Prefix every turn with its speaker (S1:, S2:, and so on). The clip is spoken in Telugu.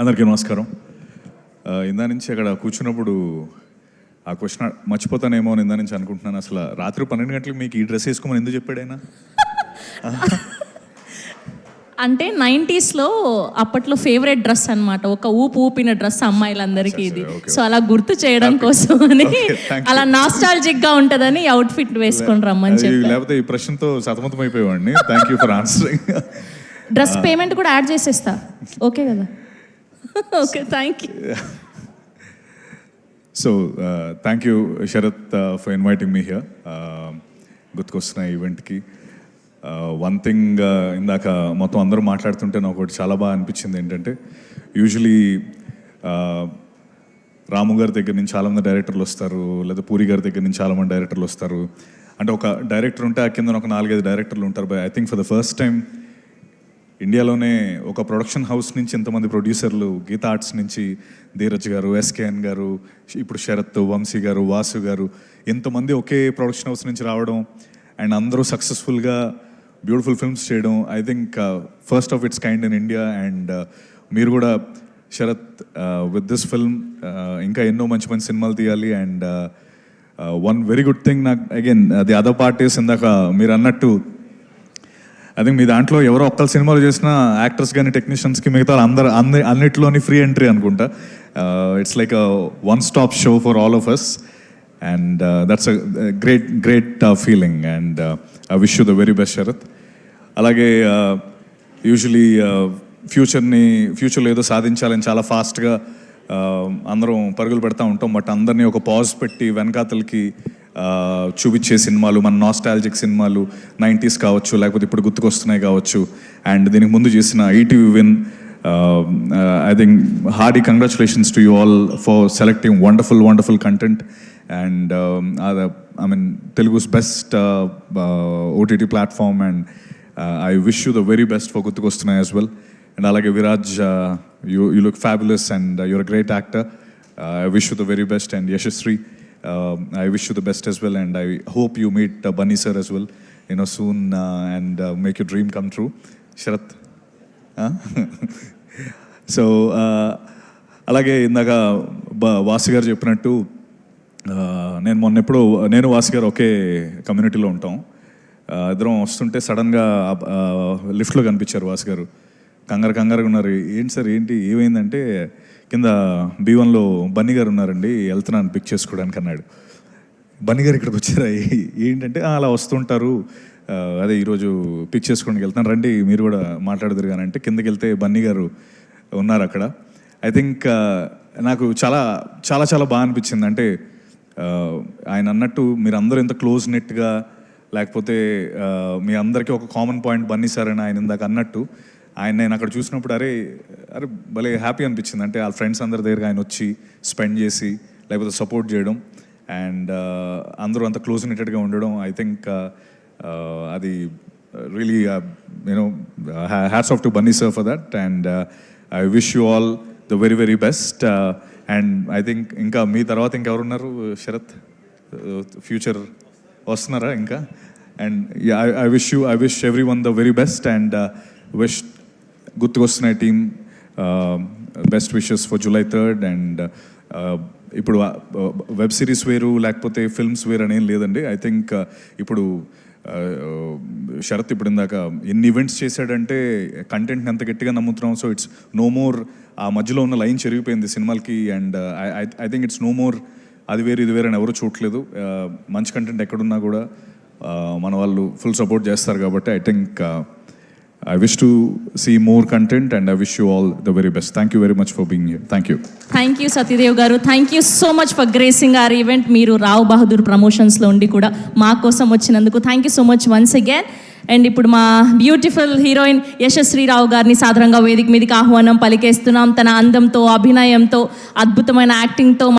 S1: అందరికీ నమస్కారం. ఇందా నుంచి అక్కడ కూర్చున్నప్పుడు ఆ క్వశ్చన్ మర్చిపోతానేమో అని ఇందా నుంచి అనుకుంటున్నాను. అసలు రాత్రి 12 గంటలకు మీకు ఈ డ్రెస్ వేసుకోమని ఎందుకు చెప్పాడైనా?
S2: అంటే 90s అప్పట్లో ఫేవరెట్ డ్రెస్ అన్నమాట. ఒక ఊపిన డ్రెస్ అమ్మాయిలందరికీ ఇది. సో అలా గుర్తు చేయడం కోసం అని అలా నాస్టాలజిక్ గా ఉంటదని అవుట్ ఫిట్ వేసుకొని రమ్మని చెప్పి.
S1: లేకపోతే ఈ ప్రశ్నతో సతమతం అయిపోయేవాడిని. Thank you for answering.
S2: Dress payment కూడా యాడ్ చేసేస్తా. ఓకే కదా? Okay, thank you.
S1: So thank you Sharath for inviting me here. గుర్తుకొస్తున్న ఈవెంట్కి వన్ థింగ్ ఇందాక మొత్తం అందరూ మాట్లాడుతుంటే నాకు ఒకటి చాలా బాగా అనిపించింది. ఏంటంటే యూజువలీ రాము గారి దగ్గర నుంచి చాలామంది డైరెక్టర్లు వస్తారు, లేదా పూరి గారి దగ్గర నుంచి చాలామంది డైరెక్టర్లు వస్తారు. అంటే ఒక డైరెక్టర్ ఉంటే ఆ కింద ఒక 4-5 డైరెక్టర్లు ఉంటారు. By I think for the first time ఇండియాలోనే ఒక ప్రొడక్షన్ హౌస్ నుంచి ఇంతమంది ప్రొడ్యూసర్లు, గీతా ఆర్ట్స్ నుంచి ధీరజ్ గారు, ఎస్కేఎన్ గారు, ఇప్పుడు శరత్, వంశీ గారు, వాసు గారు, ఇంతమంది ఒకే ప్రొడక్షన్ హౌస్ నుంచి రావడం అండ్ అందరూ సక్సెస్ఫుల్గా బ్యూటిఫుల్ ఫిల్మ్స్ చేయడం I think first of it's kind in India. And మీరు కూడా శరత్ విత్ దిస్ ఫిల్మ్ ఇంకా ఎన్నో మంచి మంచి సినిమాలు తీయాలి. And one very good thing నాకు again the other part is ఇందాక మీరు అన్నట్టు ఐ థింక్ మీ దాంట్లో ఎవరో ఒక్కరు సినిమాలు చేసిన యాక్టర్స్ కానీ టెక్నీషియన్స్కి మిగతా అన్నిట్లోని ఫ్రీ ఎంట్రీ అనుకుంటా. It's like one stop show for all of us and that's a great feeling. And I wish you the very best Sarath. అలాగే యూజువలీ ఫ్యూచర్లో ఏదో సాధించాలని చాలా ఫాస్ట్గా అందరం పరుగులు పెడతా ఉంటాం. బట్ అందరినీ ఒక పాజ్ పెట్టి వెనకాతలకి చూపించే సినిమాలు, మన నాస్టాలజిక్ సినిమాలు 90s కావచ్చు, లేకపోతే ఇప్పుడు గుర్తుకొస్తున్నాయి కావచ్చు. అండ్ దీనికి ముందు చేసిన ETV win, I think hearty congratulations to you all for selecting wonderful content. And I mean Telugu's best OTT platform. And I wish you the very best for గుర్తుకొస్తున్నాయి యాజ్ వెల్. అండ్ అలాగే Viraj, you look fabulous and you're a great actor. I wish you the very best. And Yashasvi, I wish you the best as well, and I hope you meet Bunny sir as well, soon, and make your dream come true. Sharath, so alage indaga Vasu గారు చెప్పినట్టు నేను వాసు గారు ఒకే కమ్యూనిటీలో ఉంటాం. ఇద్దరం వస్తుంటే సడన్గా లిఫ్ట్లో కనిపించారు వాసు గారు. కంగారుగా ఉన్నారు. ఏంటి సార్, ఏంటి ఏమైందంటే కింద B1లో బన్నీ గారు ఉన్నారండి, వెళ్తున్నాను పిక్ చేసుకోవడానికి అన్నాడు. బన్నీ గారు ఇక్కడికి వచ్చారా? ఏంటంటే అలా వస్తుంటారు, అదే ఈరోజు పిక్ చేసుకోవడానికి వెళ్తున్నాను, రండి మీరు కూడా మాట్లాడదురు కానీ అంటే కిందకి వెళ్తే బన్నీ గారు ఉన్నారు అక్కడ. ఐ థింక్ నాకు చాలా చాలా చాలా బాగా అనిపించింది. అంటే ఆయన అన్నట్టు మీరు అందరూ ఎంత క్లోజ్ నెట్గా, లేకపోతే మీ అందరికీ ఒక కామన్ పాయింట్ బన్నీ సార్ అని ఆయన ఇందాక అన్నట్టు ఆయన నేను అక్కడ చూసినప్పుడు అరే భలే హ్యాపీ అనిపించింది. అంటే వాళ్ళ ఫ్రెండ్స్ అందరి దగ్గర ఆయన వచ్చి స్పెండ్ చేసి లేకపోతే సపోర్ట్ చేయడం అండ్ అందరూ అంత క్లోజ్ నెటెడ్గా ఉండడం ఐ థింక్ అది really hats off to Bunny sir for that. And I wish you all the very very best. And I think ఇంకా మీ తర్వాత ఇంకెవరున్నారు శరత్? ఫ్యూచర్ వస్తున్నారా ఇంకా? And I wish everyone the very best. And wish గుర్తుకొస్తున్నాయి team best wishes for July 3rd. And ఇప్పుడు వెబ్ సిరీస్ వేరు లేకపోతే ఫిల్మ్స్ వేరు అనేం లేదండి. ఐ థింక్ ఇప్పుడు శరత్ ఇప్పుడు ఇందాక ఎన్ని ఈవెంట్స్ చేశాడంటే కంటెంట్ని ఎంత గట్టిగా నమ్ముతున్నాం. సో ఇట్స్ నో మోర్ ఆ మధ్యలో ఉన్న లైన్ చెరిగిపోయింది సినిమాలకి. And I think it's no more అది వేరు ఇది వేరు అని ఎవరు చూడట్లేదు. మంచి కంటెంట్ ఎక్కడున్నా కూడా మన వాళ్ళు ఫుల్ సపోర్ట్ చేస్తారు కాబట్టి I think I wish to see more content and I wish you all the very best. Thank you very much for being here. Thank you.
S2: Thank you Satyadev garu. Thank you so much for gracing our event. Meeru Rao Bahadur Promotions lo undi kuda ma kosam vachinanduku thank you so much once again. And ఇప్పుడు మా బ్యూటిఫుల్ హీరోయిన్ యశస్వి రావు గారిని సాధారణంగా వేదిక మీదకి ఆహ్వానం పలికేస్తున్నాం. తన అందంతో, అభినయంతో, అద్భుతమైన యాక్టింగ్తో